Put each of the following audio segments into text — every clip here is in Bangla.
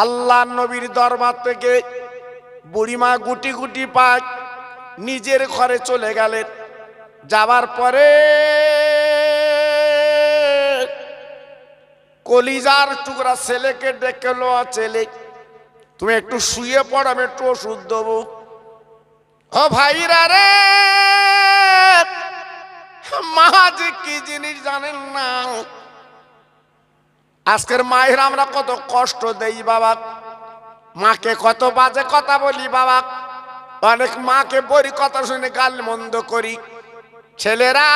আল্লাহ নবীর দরবার থেকে বুড়িমা গুটি গুটি পাক নিজের ঘরে চলে গেলেন। যাবার পরে কলিজার টুকরা ছেলেকে ডেকে লো, ছেলে তুমি একটু শুয়ে পড়ো, আমি একটু ওষুধ দেবো। ও ভাইরা রে, মা যে কি জিনিস জানেন না। আজকের মায়ের আমরা কত কষ্ট দেই বাবা, মাকে কত বাজে কথা বলি বাবা, অনেক মাকে বড়ি কথা শুনে গাল মন্দ করি। ছেলেরা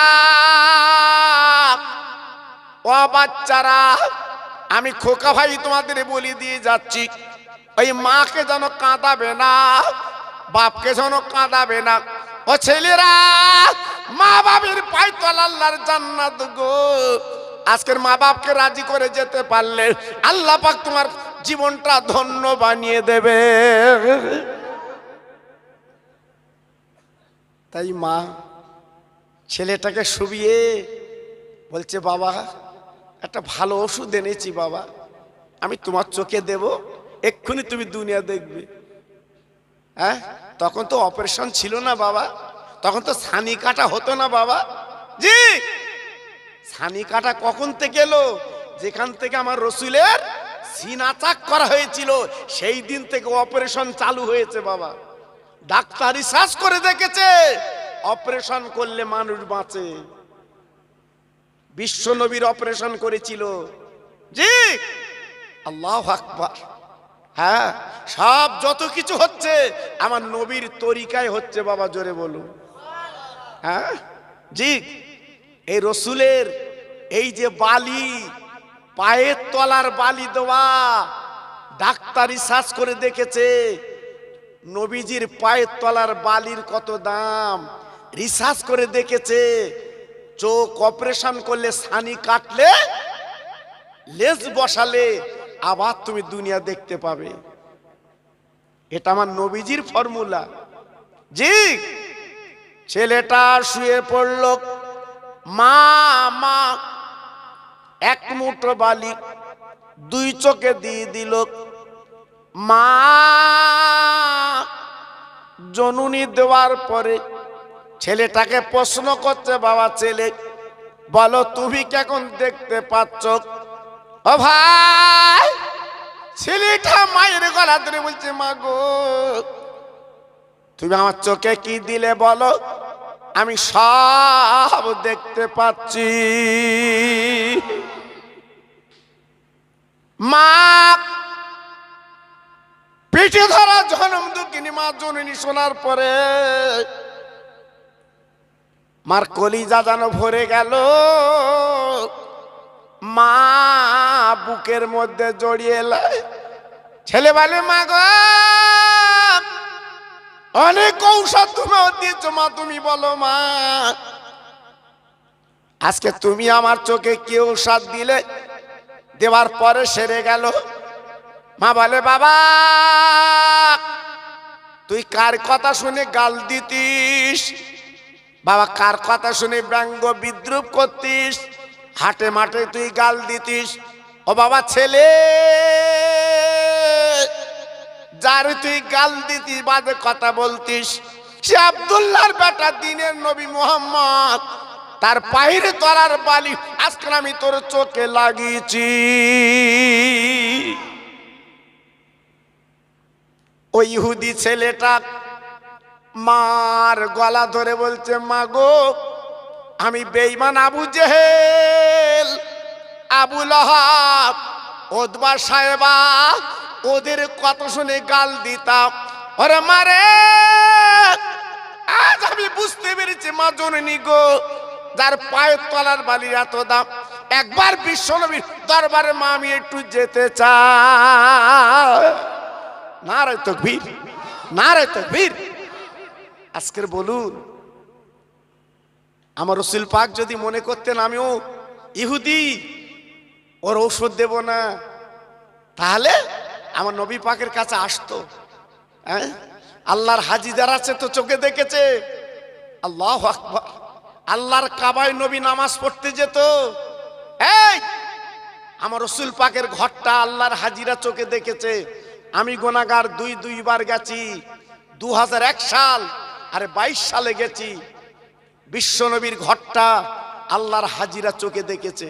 ও বাচ্চারা, আমি খোকা ভাই তোমাদের বলি দিয়ে যাচ্ছি, ওই মাকে যেন কাঁদাবে না, বাপকে যেন কাঁদাবে না। ও ছেলেরা, মা বাবের পায় তলা আল্লাহর জান্নাত গো। আজকের মা বাপকে রাজি করে যেতে পারলে আল্লাহ পাক তোমার জীবনটা ধন্য বানিয়ে দেবে। তাই মা ছেলেটাকে শুবিয়ে বলছে, বাবা একটা ভালো ওষুধ এনেছি বাবা, আমি তোমার চোখে দেব, এক্ষুনি তুমি দুনিয়া দেখবে। হ্যাঁ, তখন তো অপারেশন ছিল না বাবা, তখন তো ছানি কাটা হতো না বাবা। জি, ছানি কাটা কখন থেকে এলো? যেখান থেকে আমার রসুলের সিনা চাক করা হয়েছিল সেই দিন থেকে অপারেশন চালু হয়েছে বাবা। ডাক্তার রিসার্চ করে দেখেছে অপারেশন করলে মানুষ বাঁচে। বিশ্ব নবীর অপারেশন করেছিল। জি, আল্লাহু আকবার। হ্যাঁ, সব যত কিছু হচ্ছে আমার নবীর তরিকায় হচ্ছে বাবা, জোরে বলুন। হ্যাঁ জি, এই রসুলের এই যে বালি, পায়ের তলার বালি দেওয়া, ডাক্তার রিসার্চ করে দেখেছে নবীজির পায়ের তলার বালির কত দাম। রিসার্চ করে দেখেছে চোখ অপারেশন করলে, ছানি কাটলে, লেজ বসালে আবার তুমি দুনিয়া দেখতে পাবে। এটা আমার নবীজির ফর্মুলা। জি, ছেলেটা শুয়ে পড়ল, মা মা এক মুঠো বালি দুই চোখে দিয়ে দিল। মা জননী দেওয়ার পরে ছেলেটাকে প্রশ্ন করছে, বাবা ছেলে বলো তুমি কেমন দেখতে পাচ্ছ? ও ভাই, ছেলেটা মায়ের গলা ধরে বলছে, মা গো তুমি আমার চোখে কি দিলে বলো, আমি সব দেখতে পাচ্ছি। মা পিঠে ধরা জনম দুঃখিনী মা জননী শোনার পরে মার কলিজা যেন ভরে গেল। মা বুকের মধ্যে জড়িয়ে এলাই। ছেলে বলে, মা গো অনেক ঔষধ তুমি দিয়েছো মা, তুমি বলো মা আজকে তুমি আমার চোখে কি ঔষধ দিলে? দেওয়ার পরে সেরে গেল। মা বলে, বাবা তুই কার কথা শুনে গাল দিতিস? বাবা কার কথা শুনে ব্যঙ্গ বিদ্রুপ করতিস? হাটে মাঠে তুই গাল দিতিস। ও বাবা ছেলে, যার তুই গাল দিতিস, বাজে কথা বলতিস, সে আব্দুল্লাহর বেটা দিনের নবী মুহাম্মদ, তার পায়ের তলার বালি আজকে আমি তোর চোখে লাগিয়েছি। ওই ইহুদি ছেলেটা মার গলা ধরে বলছে, মা গো আমি বেঈমান আবু জেহেল, আবু লাহাব, ওদবা সাহেবা ওদের কথা শুনে গাল দিতাম। ওরে মারে, আজ আমি বুঝতে পেরেছি মা জননী গো, যার পায়ের তলার বালির এত দাম, একবার বিশ্ব নবীর দরবারে মা আমি একটু যেতে চাই। নারে তাকবীর, নারে তাকবীর। আজকের বলুন, আমার রসুল পাক যদি মনে করতেন আমিও ইহুদি, ওর ঔষধ দেব না, তাহলে আমার নবী পাকের কাছে আসতো। হ্যাঁ, আল্লাহর হাজি যারা আছে তো চোখে দেখেছে। আল্লাহু আকবার। আল্লাহর কাবায় নবী নামাজ পড়তে যেত। এই আমার রসুল পাকের ঘরটা আল্লাহর হাজিরা চোখে দেখেছে। আমি গুনাহগার দুইবার গেছি, 2001 সাল আরে 22 সালে গেছি। বিশ্বনবীর ঘরটা আল্লাহর হাজিরা চোখে দেখেছে।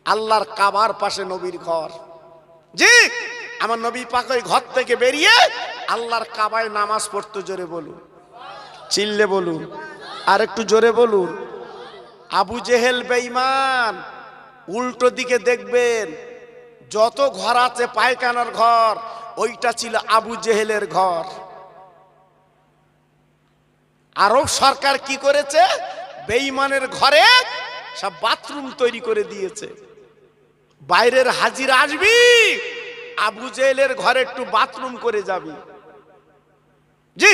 আল্লাহর কাবার পাশে নবীর ঘর। জি, আমার নবী পাক ওই ঘর থেকে বেরিয়ে আল্লাহর কাবায় নামাজ পড়তে। জোরে বলুন, চিল্লে বলুন, আর একটু জোরে বলুন। আবু জেহেল বেঈমান, উল্টো দিকে দেখবেন যত ঘর আছে পায়খানার ঘর, ওইটা ছিল আবু জেহেলের ঘর। আরব সরকার কি করেছে? বেঈমানের ঘরে সব বাথরুম তৈরি করে দিয়েছে। বাইরের হাজির আসবি, আবু জেহেলের ঘরে একটু বাথরুম করে যাবি। জি,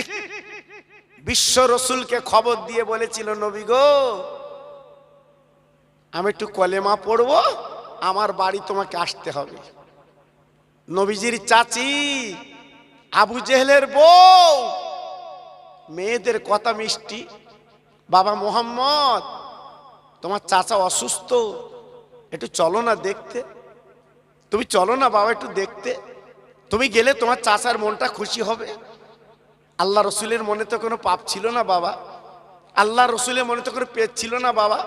বিশ্ব রসুলকে খবর দিয়ে বলেছিল, নবী গো, আমি একটু কলেমা পড়বো, আমার বাড়ি তোমাকে আসতে হবে। নবীজির চাচি আবু জেহেলের বউ, মেয়েদের কথা মিষ্টি, বাবা মোহাম্মদ তোমার চাচা অসুস্থ, একটু চলো না দেখতে। তুমি চলো না বাবা একটু দেখতে, তুমি গেলে তোমার চাচার মনটা খুশি হবে। আল্লাহ রসুলের মনে তো কোনো পাপ ছিল না বাবা, আল্লাহ রসুলের মনে তো কোনো পেট ছিল না বাবা।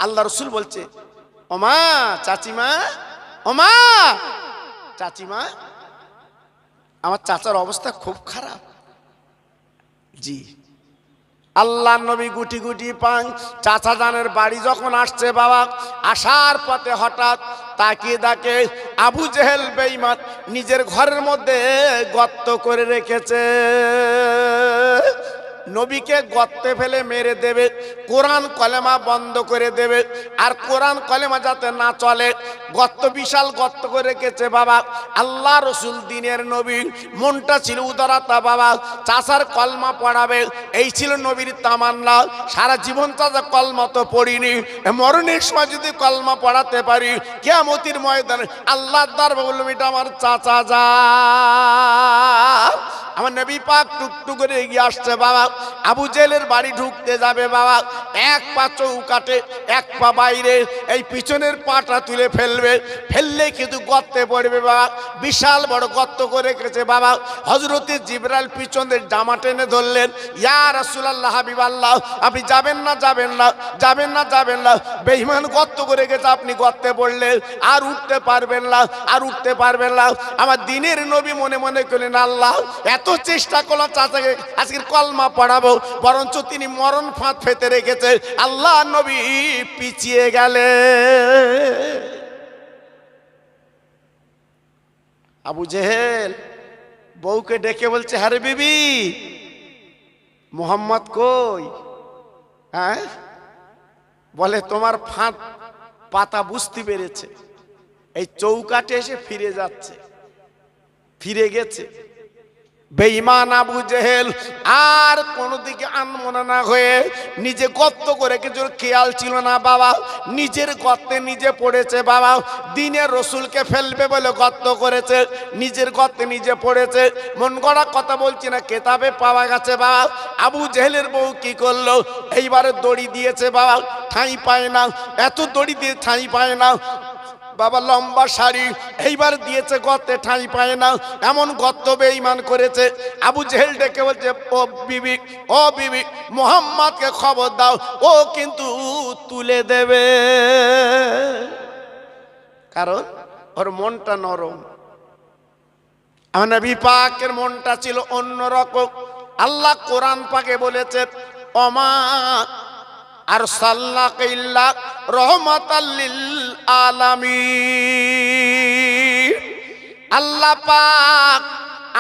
আল্লাহ রসুল বলছে, ওমা চাচিমা, ওমা চাচিমা, আমার চাচার অবস্থা খুব খারাপ। জি, আল্লাহ নবী গুটি গুটি পান চাচা জানের বাড়ি যখন আসছে বাবা, আসার পথে হঠাৎ তাকিয়ে দেখে আবু জেহেল বেঈমান নিজের ঘরের মধ্যে গর্ত করে রেখেছে। নবীকে গর্তে ফেলে মেরে দেবে, কোরআন কলেমা বন্ধ করে দেবে, আর কোরআন কলেমা যাতে না চলে, গর্ত বিশাল গর্ত করে রেখেছে বাবা। আল্লাহ রসুল দিনের নবী, মনটা ছিল উদারতা বাবা, চাচার কলমা পড়াবে, এই ছিল নবীর তামান্না। সারা জীবন চাচা কলমা তো পড়িনি, মরণের সময় যদি কলমা পড়াতে পারি, কিয়ামতের ময়দানে আল্লাহর দরবারে বলবে, এটা আমার চাচা যা। আমার নবী পাক টুকটুক করে এগিয়ে আসছে বাবা, আবু জেহেলের বাড়ি ঢুকতে যাবে বাবা, এক পা চৌকাটে এক পা বাইরে, এই পিছনের পাটা তুলে ফেলবে, ফেললে কিন্তু গর্তে পড়বে বাবা। বিশাল বড় গর্ত করে রেখেছে বাবা। হযরতে জিবরাইল পিছনের জামা টেনে ধরলেন, ইয়া রাসূলুল্লাহ, হাবিবাল্লাহ, আপনি যাবেন না, যাবেন না, যাবেন না, যাবেন না, বেঈমান গর্ত করে গেছে, আপনি গর্তে পড়লে আর উঠতে পারবেন না, আর উঠতে পারবেন না। আমার দিনের নবী মনে মনে করলেন, আল্লাহ এত চেষ্টা করলাম চাচাকে আজকের কলমা পড়াবো, বরঞ্চ তিনি মরণ ফাঁদ পেতে রেখেছে। আল্লাহ নবী পিছিয়ে গেলে। আবু জেহেল বউকে ডেকে বলছে, আরে বিবি, মোহাম্মদ কই? হ্যাঁ, বলে তোমার ফাঁদ পাতা বুঝতে পেরেছে, এই চৌকাটে এসে ফিরে যাচ্ছে, ফিরে গেছে। বেঈমান আবু জেহেল আর কোনো দিকে আনমনা না হয়ে নিজে গর্ত করে, কিছু খেয়াল ছিল না বাবা, নিজের গর্তে নিজে পড়েছে বাবা। দিনের রসুলকে ফেলবে বলে গর্ত করেছে, নিজের গর্তে নিজে পড়েছে। মন গড়া কথা বলছি না, কেতাবে পাওয়া গেছে বাবা। আবু জেহেলের বউ কি করলো, এইবারে দড়ি দিয়েছে বাবা, ঠাঁই পায় না, এত দড়ি দিয়ে ঠাঁই পায় না বাবা, লম্বা শাড়ি, এইবার দিয়েছে গর্তে, ঠাঁই পায় না, এমন গর্ত বেঈমান করেছে। আবু জেহেল ডেকে বলছে, ও বিবি, ও বিবি, মোহাম্মদকে খবর দাও, ও কিন্তু তুলে দেবে, কারণ ওর মনটা নরম। আমার নবী পাকের মনটা ছিল অন্যরকম। আল্লাহ কোরআন পাকে বলেছে, ওমা আরসালনাকা ইল্লা রাহমাতাল লিল আলামিন। আল্লাহ পাক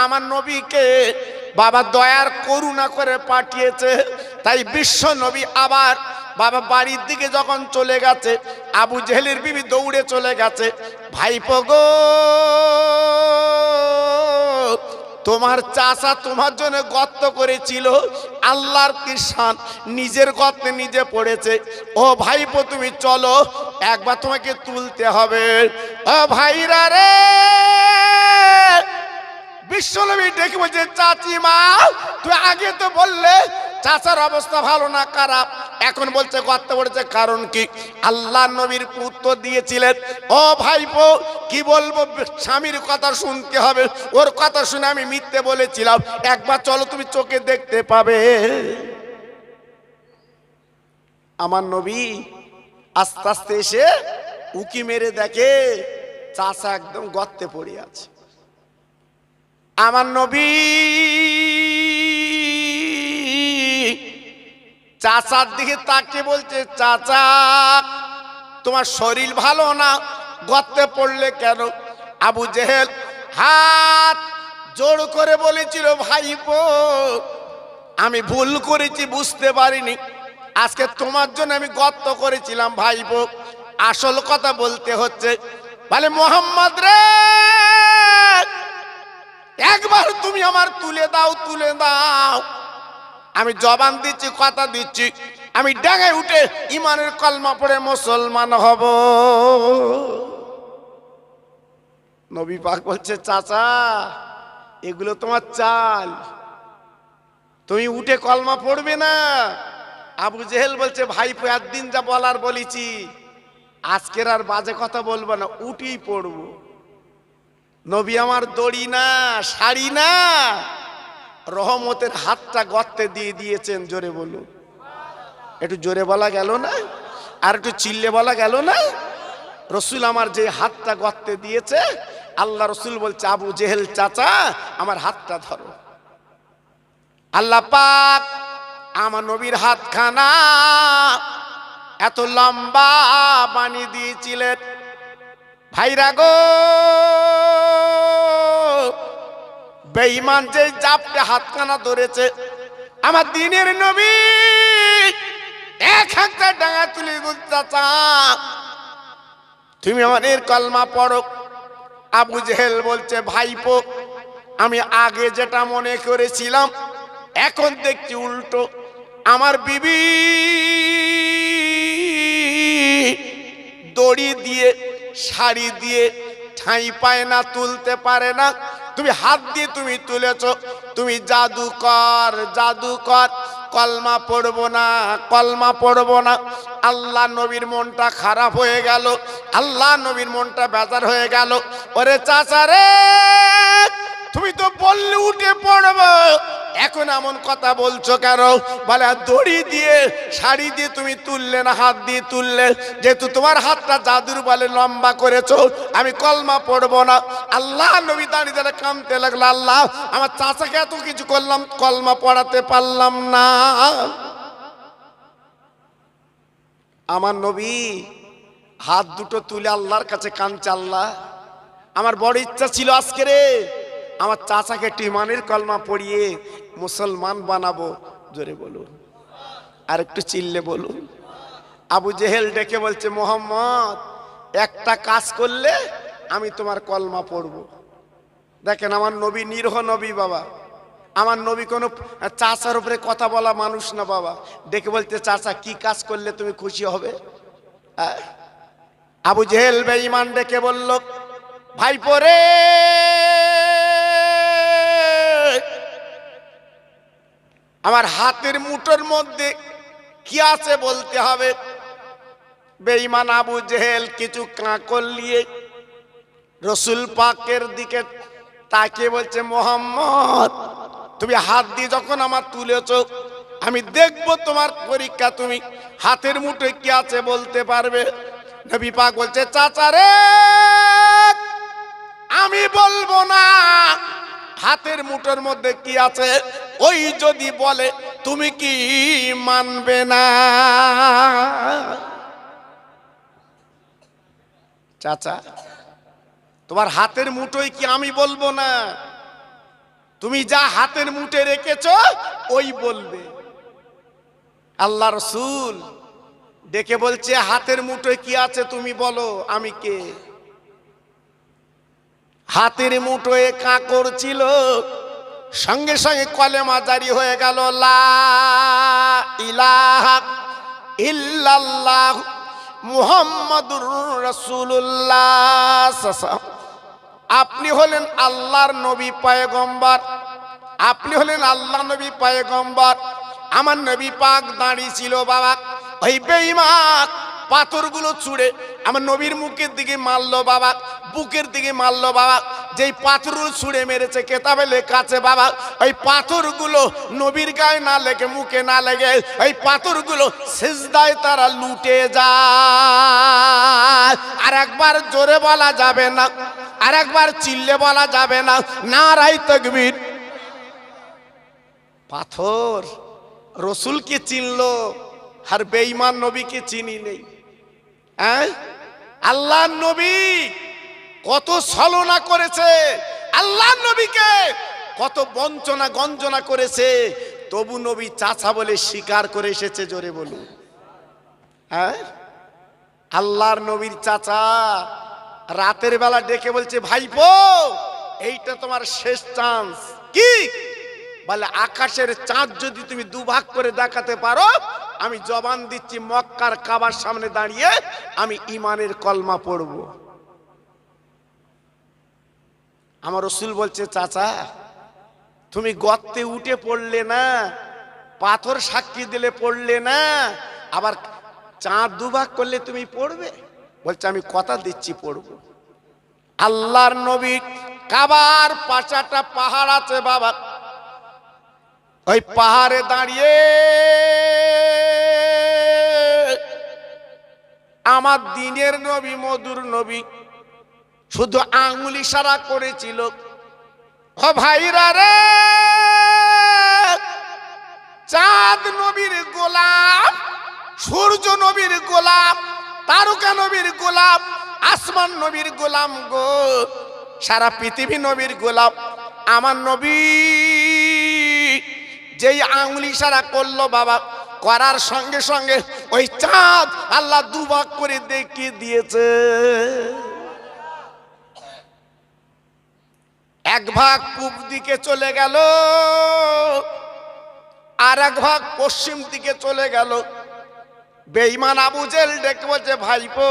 আমার নবীকে বাবা দয়ার করুণা করে পাঠিয়েছে। তাই বিশ্ব নবী আবার বাবা বাড়ির দিকে যখন চলে গেছে, আবু জেহেলের বিবি দৌড়ে চলে গেছে, ভাইপো গো, তোমার চাচা তোমার জন্য গর্ত করেছিল, আল্লাহর কৃষাণ নিজের গর্তে নিজে পড়েছে। ও ভাইপো তুমি চলো, একবার তোমাকে তুলতে হবে। ও ভাইরা রে, বিশ্বনবী ডেকে বলছে, চাচিমা তুই আগে তো বললে চাচার অবস্থা ভালো না খারাপ, এখন বলছে গর্তে পড়েছে কারণ কি? আল্লাহ নবীর পুত্র দিয়েছিলেন। ও ভাইপো, কি বলবো, স্বামীর কথা শুনতে হবে। ওর কথা শুনে আমি মিথ্যে বলেছিলাম, একবার চলো তুমি চোখে দেখতে পাবে। আমার নবী আস্তে আস্তে এসে উকি মেরে দেখে চাচা একদম গর্তে পড়ে আছে। আমার নবী চাচার দিকে তাকিয়ে বলছে, চাচা তোমার শরীর ভালো না, গর্তে পড়লে কেন? আবু জেহেল হাত জোড় করে বলেছিল, ভাইপো আমি ভুল করেছি, বুঝতে পারিনি, আজকে তোমার জন্য আমি গর্ত করেছিলাম ভাইপো। আসল কথা বলতে হচ্ছে, বলে মোহাম্মদ রে একবার তুমি আমার তুলে দাও, তুলে দাও। আমি জবান দিচ্ছি, কথা দিচ্ছি, আমি ডাঙায় উঠে ইমানের কলমা পড়ে মুসলমান হব। নবী পাক বলছে, চাচা এগুলো তোমার চাল, তুমি উঠে কলমা পড়বে না? আবু জেহেল বলছে, ভাইপো একদিন যা বলার বলেছি, আজকের আর বাজে কথা বলবো না, উঠেই পড়বো। নবী আমার দড়ি না, শাড়ি না, রহমতের হাতটা গর্তে দিয়ে দিয়েছেন। জোরে বলুন, একটু জোরে বলা গেল না? আর একটু চিল্লে বলা গেল না? রসুল আমার যে হাতটা গর্তে দিয়েছে, আল্লাহ রসুল বলছে, আবু জেহেল চাচা আমার হাতটা ধরো। আল্লাহ পাক আমার নবীর হাতখানা এত লম্বা বানিয়ে দিয়েছিলেন। ভাইরা গো, বেঈমান যে জাপটে হাতখানা ধরেছে, আমার দিনের নবী এক হাতটা ডাঙা তুলে বলছে, চাচা তুমি আমাদের কলমা পড়ো। আবু জেহেল বলছে, ভাইপো আমি আগে যেটা মনে করেছিলাম এখন দেখছি উল্টো। আমার বিবি দড়ি দিয়ে শাড়ি দিয়ে ঠাঁই পায় না, তুলতে পারে না, তুমি হাত দিয়ে তুমি তুলেছ, তুমি জাদুকর, জাদুকর, কলমা পড়বো না, কলমা পড়বো না। আল্লাহ নবীর মনটা খারাপ হয়ে গেল, আল্লাহ নবীর মনটা বেজার হয়ে গেল। ওরে চাচা রে, তুমি তো বললে উঠে পড়বো, এখন এমন কথা বলছো কেন? বলে দড়ি দিয়ে শাড়ি দিয়ে তুমি তুললে না, হাত দিয়ে তুললে, যেহেতু তোমার হাতটা জাদুর বলে লম্বা করেছো, আমি কলমা পড়বো না। আল্লাহ নবী দাঁড়িয়ে দাঁড়িয়ে কাঁদতে লাগলো, আল্লাহ আমার চাচাকে এত কিছু করলাম, কলমা পড়াতে পারলাম না। আমার নবী হাত দুটো তুলে আল্লাহর কাছে কাঁদছে, আল্লাহ আমার বড় ইচ্ছা ছিল আজকে রে আমার চাচাকে ইমানের কলমা পড়িয়ে মুসলমান বানাবো। জোরে বলুন, আর একটু চিল্লে বলুন। আবু জেহেল ডেকে বলছে, মোহাম্মদ একটা কাজ করলে আমি তোমার কলমা পড়বো। দেখেন আমার নবী নিরহ নবী বাবা, আমার নবী কোনো চাচার উপরে কথা বলা মানুষ না বাবা। ডেকে বলতে, চাচা কি কাজ করলে তুমি খুশি হবে? আবু জেহেল বেঈমান ডেকে বলল, ভাইপো রে আমার হাতের মুঠোর মধ্যে কি আছে বলতে হবে। বেঈমান আবু জেহেল কিছু কাঁকল নিয়ে রসুল পাকের দিকে তাকিয়ে বলছে, মোহাম্মদ তুমি হাত দিয়ে যখন আমার তুলেছ, আমি দেখবো তোমার পরীক্ষা, তুমি হাতের মুঠোয় কি আছে বলতে পারবে। নবী পাক বলছে, চাচা রে আমি বলবো না হাতের মুঠোর মধ্যে কি আছে, ওই যদি বলে তুমি কি মানবে না? চাচা তোমার হাতের মুঠোয় কি আমি বলবো না? তুমি যা হাতের মুঠে রেখেছো ওই বলবে। আল্লাহ রসুল ডেকে বলছে, হাতের মুঠোয় কি আছে তুমি বলো, আমি কে? হাতের মুঠোয় কাঁকড় ছিল, সঙ্গে সঙ্গে কলেমা জারি হয়ে গেল, লা ইলাহা ইল্লাল্লাহ মুহাম্মাদুর রাসূলুল্লাহ। আপনি হলেন আল্লাহর নবী পয়গম্বর, আপনি হলেন আল্লাহ নবী পয়গম্বর, আমার নবী পাক দাঁড়িয়ে ছিল বাবা, ওই বেঈমান পাথরগুলো ছুঁড়ে আমার নবীর মুখের দিকে মারলো বাবা, বুকের দিকে মারলো বাবা। যেই পাথরগুলো ছুঁড়ে মেরেছে কেতাবে লেখা আছে বাবা, ওই পাথরগুলো নবীর গায়ে না লেগে, মুখে না লেগে, ওই পাথরগুলো সিজদায় তারা লুটে যায়। আর একবার জোরে বলা যাবে না, আর একবার চিল্লে বলা যাবে না, নারায়ে তাকবীর। পাথর রসুলকে চিনলো আর বেঈমান নবীকে চিনি নেই। হ্যাঁ, আল্লাহর নবী কত ছলনা করেছে, আল্লাহর নবীকে কত বঞ্চনা গঞ্জনা করেছে, তবু নবী চাচা বলে স্বীকার করে এসেছে। জোরে বলুন। হ্যাঁ, আল্লাহর নবীর চাচা রাতের বেলা ডেকে বলছে, ভাইপো এইটা তোমার শেষ চান্স। কি বলে? আকাশের চাঁদ যদি তুমি দুভাগ করে দেখাতে পারো, আমি জবান দিচ্ছি মক্কার কাবার সামনে দাঁড়িয়ে আমি ঈমানের কলমা পড়ব। আমার রাসূল বলছে, চাচা তুমি গর্তে উঠে পড়লে না, পাথর সাক্ষী দিলে পড়লে না, আবার চাঁদ দুভাগ করলে তুমি পড়বে? বলছে, আমি কথা দিচ্ছি পড়ব। আল্লাহর নবী কাবার পাশে একটা পাহাড় আছে বাবা, ওই পাহাড়ে দাঁড়িয়ে আমার দিনের নবী, মধুর নবী শুধু আঙ্গুল ইশারা করেছিল, ও ভাইরা রে, চাঁদ নবীর গোলাম, সূর্য নবীর গোলাম, তারকা নবীর গোলাম, আসমান নবীর গোলাম গো, সারা পৃথিবী নবীর গোলাম। আমার নবী যেই আঙ্গুল ইশারা করলো বাবা, করার সঙ্গে সঙ্গে ওই চাঁদ আল্লাহ দুভাগ করে দেখিয়ে দিয়েছে। এক ভাগ পূব দিকে চলে গেল, আর এক ভাগ পশ্চিম দিকে চলে গেল। বেঈমান আবু জেহেল ডেকে বলছে, ভাইপো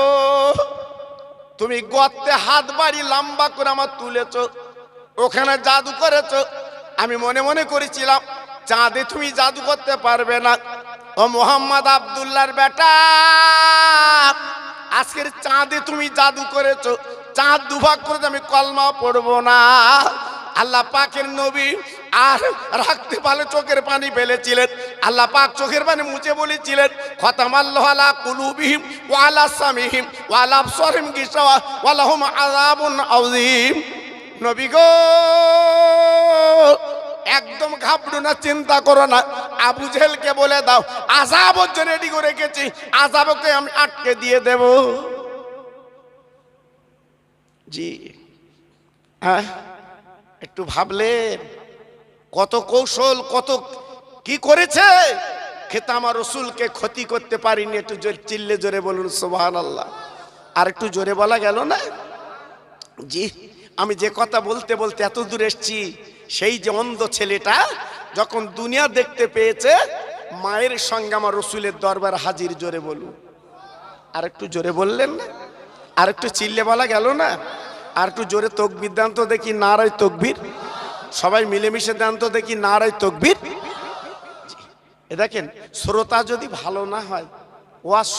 তুমি গর্তে হাত বাড়ি লম্বা করে আমার তুলেছ, ওখানে জাদু করেছ। আমি মনে মনে করেছিলাম চাঁদে তুমি জাদু করতে পারবে না। ও মোহাম্মদ আব্দুল্লাহর বেটা, আজকের চাঁদে তুমি জাদু করেছো, চাঁদ দুভাগ করে আমি কলমা পড়বো না। আল্লাহ পাকের নবী আর রাখতে পারলে চোখের পানি ফেলেছিলেন। আল্লাহ পাক চোখের পানি মুছে বলেছিলেন, খতামাল্লাহু আলা কুলুবিহিম ওয়া আলা সামিহিম ওয়া আলা আবসারিহিম গিশাওয়া ওয়া লাহুম আযাবুন আযীম। নবী গো, একদম ঘাবড়ো না, চিন্তা করো না। আবু জেহেলকে বলে দাও আযাবের জন্য রেডি করে রেখেছি, আযাবকে আমি আটকে দিয়ে দেব। জি হ্যাঁ, একটু ভাবলেন কত কৌশল, কত কি করেছে। খেতে আমার রসুলকে ক্ষতি করতে পারিনি। একটু জোরে চিল্লে জোরে বলুন সুবহানাল্লাহ। আর একটু জোরে বলা গেল না? জি, আমি যে কথা বলতে বলতে এত দূর এসেছি, সেই যে অন্ধ ছেলেটা যখন দুনিয়া দেখতে পেয়েছে, মায়ের সঙ্গে আমার রসুলের দরবার হাজির। জোরে বলুন। আর একটু জোরে বললেন না? আর একটু চিল্লে বলা গেল না? আর একটু জোরে তাকবীর দেন তো দেখি, নারায়ে তাকবীর। সবাই মিলেমিশে দেন তো দেখি, নারায়ে তাকবীর। এ দেখেন, শ্রোতা যদি ভালো না হয় ওয়াজ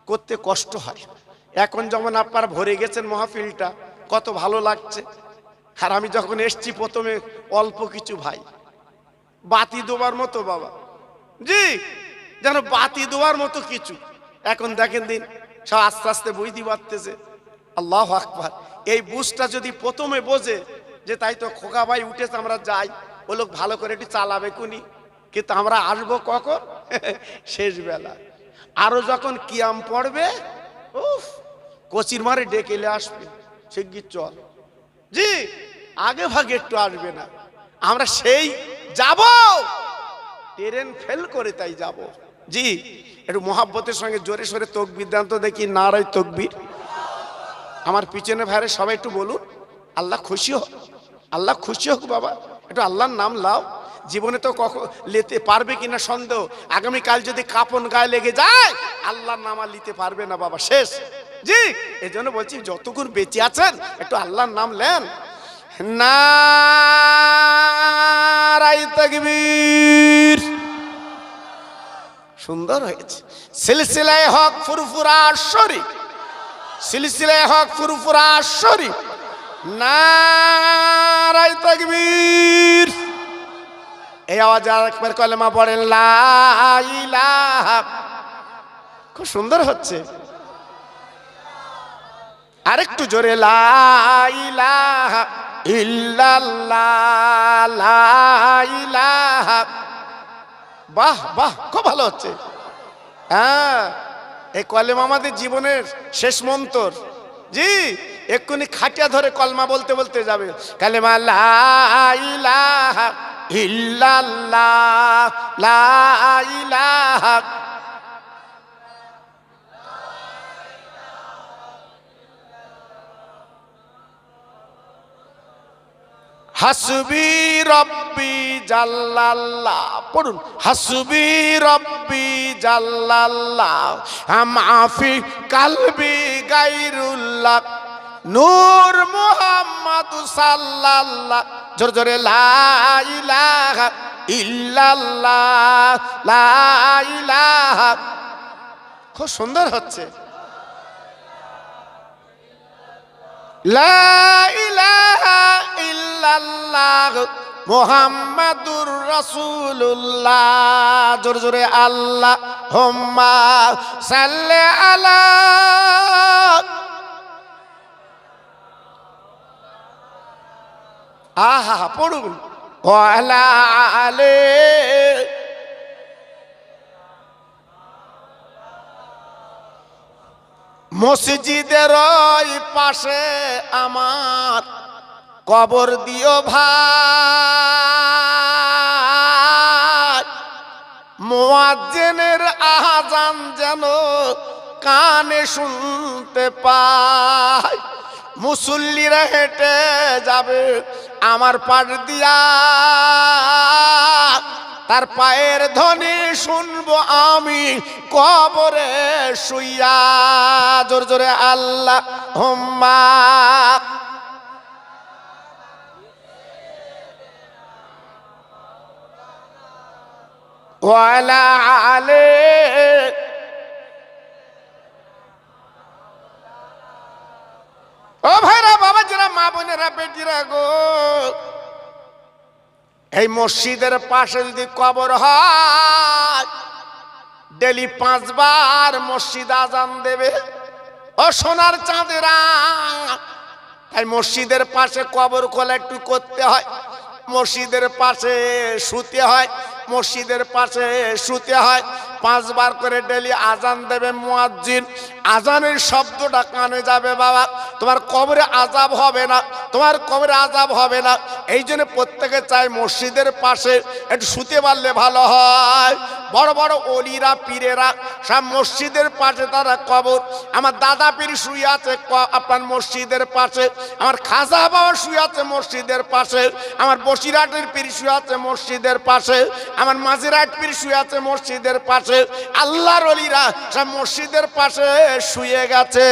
করতে কষ্ট হয়। এখন যেমন আপনারা ভরে গেছেন মাহফিলটা, কত ভালো লাগছে। আর আমি যখন এসছি প্রথমে অল্প কিছু ভাই, বাতি দেওয়ার মতো বাবা, জি যেন বাতি দেওয়ার মতো কিছু। এখন দেখেন দিন সব আস্তে আস্তে বুঝতে পারতেছে। আল্লাহু আকবার। এই বুঝটা যদি প্রথমে বোঝে যে তাই তো খোকা ভাই উঠেছে, আমরা যাই, ও লোক ভালো করে একটু চালাবে কুনি, কিন্তু আমরা আসবো কখন? শেষ বেলা। আরো যখন কিয়াম পড়বে, উফ, কচির মারে ডেকে এলে আসবে, শিগগির চল। জি, আগে ভাগে একটু আসবে না, আমরা সেই যাব, ট্রেন ফেল করে তাই যাব। জি, একটু মোহাব্বতের সঙ্গে জোরে সোরে তাকবীর দেন তো দেখি, নারায়ে তাকবীর। আমার পিছনে ভাইরে সবাই একটু বলুন, আল্লাহ খুশি হোক, আল্লাহ খুশি হোক বাবা। একটু আল্লাহর নাম লাও। জীবনে তো কখন নিতে পারবে কিনা সন্দেহ। আগামীকাল যদি কাপন গায়ে লেগে যায়, আল্লাহর নাম আর নিতে পারবে না বাবা, শেষ। জি, এই জন্য বলছি যতক্ষণ বেঁচে আছেন একটু আল্লাহর নাম নেন। নারায়ে তাকবীর। সুন্দর হয়েছে। সিলসিলায়ে হক ফুরফুরা শরীফ, সিলসিলায়ে হক ফুরফুরা শরীফ, নারায়ে তাকবীর। এই আওয়াজে আরেকবার কলেমা পড়েন লা ইলাহা। খুব সুন্দর হচ্ছে, আরেকটু জোরে লা ইলাহা ইল্লাল্লাহ, লা ইলাহা। বাহ বাহ, খুব ভালো হচ্ছে। হ্যাঁ, এই কলেমা আমাদের জীবনের শেষ মন্তর। জি, এক্ষুনি খাটিয়া ধরে কলমা বলতে বলতে যাবে। কালেমা লা ইলাহা ইল্লাল্লাহ, লা ইলাহা। হাসবি রব্বি জাল্লাল্লাহ, পড়ুন হাসবি রব্বি জাল্লাল্লাহ, মাফি কালবি গায়রুল্লাহ, নূর মুহাম্মদ সাল্লাল্লাহ। জোরে জোরে লা ইলাহা ইল্লাল্লাহ, লা ইলাহা। খুব সুন্দর হচ্ছে। লা ইলাহা ইল্লাল্লাহ মুহাম্মাদুর রাসূলুল্লাহ। জোরে জোরে আল্লাহুম্মা সাল্লি আলা। আহা পড়ুন ওয়া আলা আলি। মসজিদের ওই পাশে আমার কবর দিও ভাই, মুয়াজ্জিনের আযান যেন কানে শুনতে পাই। মুসল্লিরা হেঁটে যাবে আমার পাশ দিয়া, তার পায়ের ধ্বনি শুনবো আমি কবরে শুইয়া। জোরে জোরে আল্লাহুম্মা। ওয়া আলা আলি। ও ভাইরা, বাবাজিরা, মা বোনেরা, বেটিরা গো, এই মসজিদের পাশে যদি কবর হয়, ডেলি 5 বার মসজিদ আজান দেবে। ও সোনার চাঁদেরা, তাই মসজিদের পাশে কবর খোলা একটু করতে হয়, মসজিদের পাশে শুতে হয়, মসজিদের পাশে শুতে হয়। 5 বার করে ডেলি আজান দেবে মুয়াজ্জিন। আজানের শব্দটা কানে যাবে বাবা, তোমার কবরে আযাব হবে না, তোমার কবরে আযাব হবে না। এই জন্য প্রত্যেকে চায় মসজিদের পাশে একটু শুতে পারলে ভালো হয়। বড় বড় ওলিরা পীরেরা সব মসজিদের পাশে তারা কবর। আমার দাদা পীর শুয়ে আছে আপনার মসজিদের পাশে, আমার খাজা বাবা শুয়ে আছে মসজিদের পাশে, আমার বসিরহাটের পীর শুয়ে আছে মসজিদের পাশে, আমার মাঝিরহাট পীর শুয়ে আছে মসজিদের পাশে। আল্লাহর ওলিরা সব মসজিদের পাশে শুয়ে গেছে।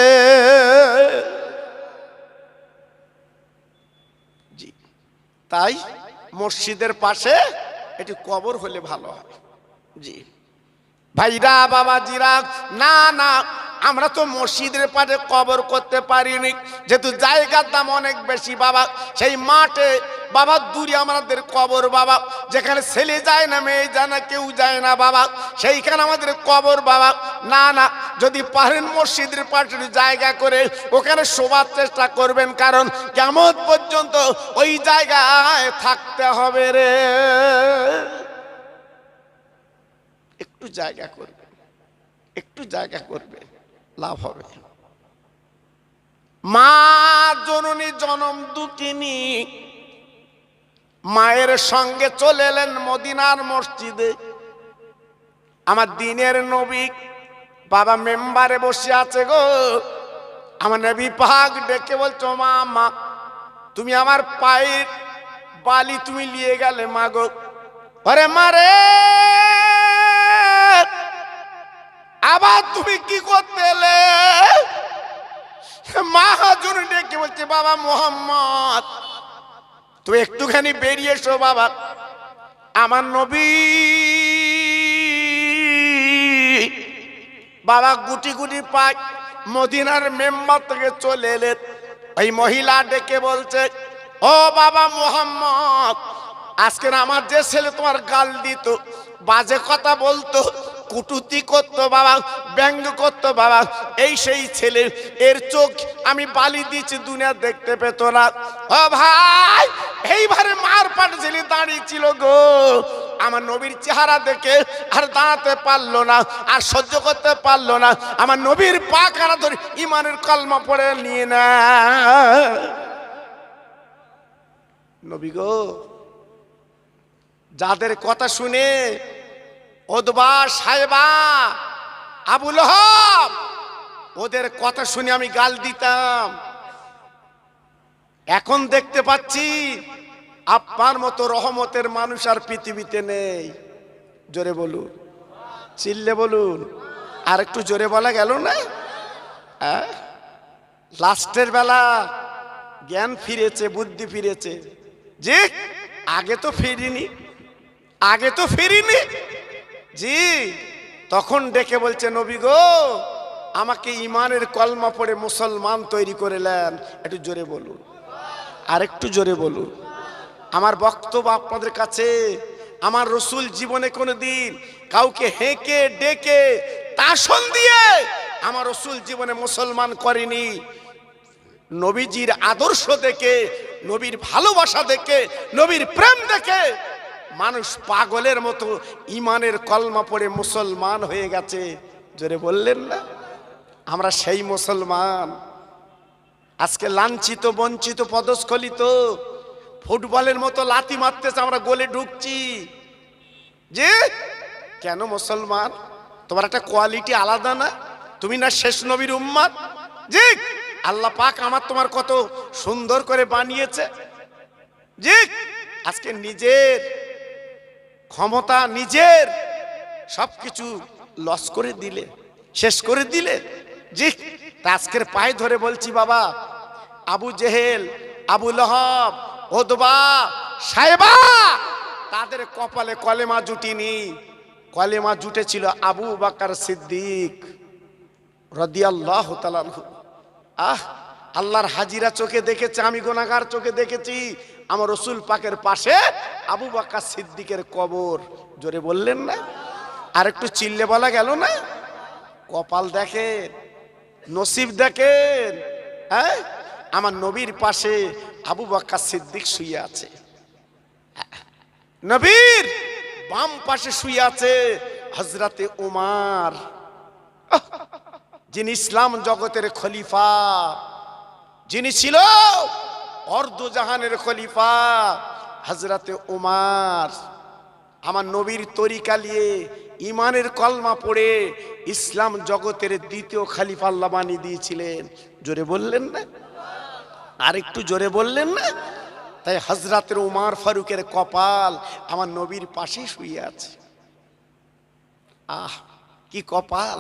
জি, তাই মসজিদের পাশে একটু কবর হলে ভালো হয়। জি ভাইরা, বাবাজিরা, না না, আমরা তো মসজিদের পাশে কবর করতে পারিনি, যেহেতু জায়গার দাম অনেক বেশি বাবা। সেই মাঠে বাবা দূরে আমাদের কবর বাবা, যেখানে ছেলে যায় না, মেয়ে যায় না, কেউ যায় না বাবা, সেইখানে আমাদের কবর বাবা। না না, যদি পারেন মসজিদের পাশে জায়গা করে ওখানে শোবার চেষ্টা করবেন, কারণ কিয়ামত পর্যন্ত ওই জায়গায় থাকতে হবে রে। একটু জায়গা করবে, একটু জায়গা করবে, লাভ হবে। মা জননী জনম দুঃখিনী মায়ের সঙ্গে চলে এলেন মদিনার মসজিদে। আমার দিনের নবী বাবা মেম্বারে বসে আছে গো, আমার নবী পাক ডেকে বলছো, মা মা তুমি আমার পায়ের বালি তুমি নিয়ে গেলে মা গো। আরে মারে, আবার তুমি কি করতে এলে? মা হাজুর ডেকে বলছে, বাবা মোহাম্মদ তুমি একটুখানি বেরিয়ে এসো বাবা, আমার নবী বাবা গুটি গুটি পায় মদিনার মেম্বার থেকে চলে এলেন। ওই মহিলা ডেকে বলছে, ও বাবা মোহাম্মদ, আজকের আমার যে ছেলে তোমার গাল দিত, বাজে কথা বলতো, কুটুতি করতো বাবা, ব্যঙ্গ করতো বাবা, এই সেই ছেলে, এর চোখ আমি বালি দিয়েছি, দুনিয়া দেখতে পেত না। ও ভাই, এইবারে মার পাট ছেলে দাঁড়িয়ে ছিল গো, আমার নবীর চেহারা দেখে আর দাঁড়াতে পারলো না, আর সহ্য করতে পারলো না, আমার নবীর পা কানা ধরে ইমানের কলমা পড়ে নিয়ে না। নবী গো, যাদের কথা শুনে ওদবা সাহেবা আবু লহব, ওদের কথা শুনে আমি গাল দিতাম, এখন দেখতে পাচ্ছি আপনার মতো রহমতের মানুষ আর পৃথিবীতে নেই। জোরে বলুন, চিল্লে বলুন, আর একটু জোরে বলা গেল না? লাস্টের বেলা জ্ঞান ফিরেছে, বুদ্ধি ফিরেছে। জি, আগে তো ফিরিনি, আগে তো ফিরিনি। জি, তখন ডেকে বলছে, নবী গো, আমাকে ইমানের কলমা পড়ে মুসলমান তৈরি করেলেন। একটু জোরে বলুন, আর একটু জোরে বলুন। আমার বক্তব্য আপনাদের কাছে, আমার রসুল জীবনে কোনোদিন কাউকে হেঁকে ডেকে তাসন দিয়ে আমার রসুল জীবনে মুসলমান করেনি। নবীজির আদর্শ দেখে, নবীর ভালোবাসা দেখে, নবীর প্রেম দেখে মানুষ পাগলের মতো ইমানের কলমা পড়ে মুসলমান হয়ে গেছে। জোরে বললেন না? আমরা সেই মুসলমান। আজকে লাঞ্ছিত, বঞ্চিত, পদস্খলিত, ফুটবলের মতো লাথি মারতেছে, আমরা গোলে ঢুকছি। যে কেন মুসলমান? তোমার একটা কোয়ালিটি আলাদা না? তুমি না শেষ নবীর উম্মত? জি, আল্লাহ পাক আমার তোমার কত সুন্দর করে বানিয়েছে। জি, আজকে নিজের ক্ষমতা, নিজের সবকিছু লস করে দিলে, শেষ করে দিলে। জি, আজকের পায়ে ধরে বলছি বাবা, আবু জেহেল, আবু লহব, ওদবা, সাহেবা, তাদের কপালে কলেমা জুটিনি। কলেমা জুটেছিল আবু বকর সিদ্দিক রাদিয়াল্লাহু তাআলা আনহু। আল্লাহর হাজিরা চোখে দেখেছে, আমি গুনাহগার চোখে দেখেছি আমার রসুল পাকের পাশে আবু বকর সিদ্দিকের কবর। জোরে বললেন না? আর একটু চিল্লে বলা গেল না? কপাল দেখেন, নসিব দেখেন। হ্যাঁ, আমার নবীর পাশে আবু বকর সিদ্দিক শুয়ে আছে, নবীর বাম পাশে শুয়ে আছে হযরতে উমর, যিনি ইসলাম জগতের খলিফা, যিনি ছিল অর্ধজাহানের খলিফা হযরতে উমর। আমার নবীর তরিকা নিয়ে ইমানের কলমা পড়ে ইসলাম জগতের দ্বিতীয় খলিফা আল্লাহ বানিয়ে দিয়েছিলেন। জোরে বললেন না? আর একটু জোরে বললেন না? তাই হযরতে উমর ফারুকের কপাল আমার নবীর পাশে শুয়ে আছে। কি কপাল!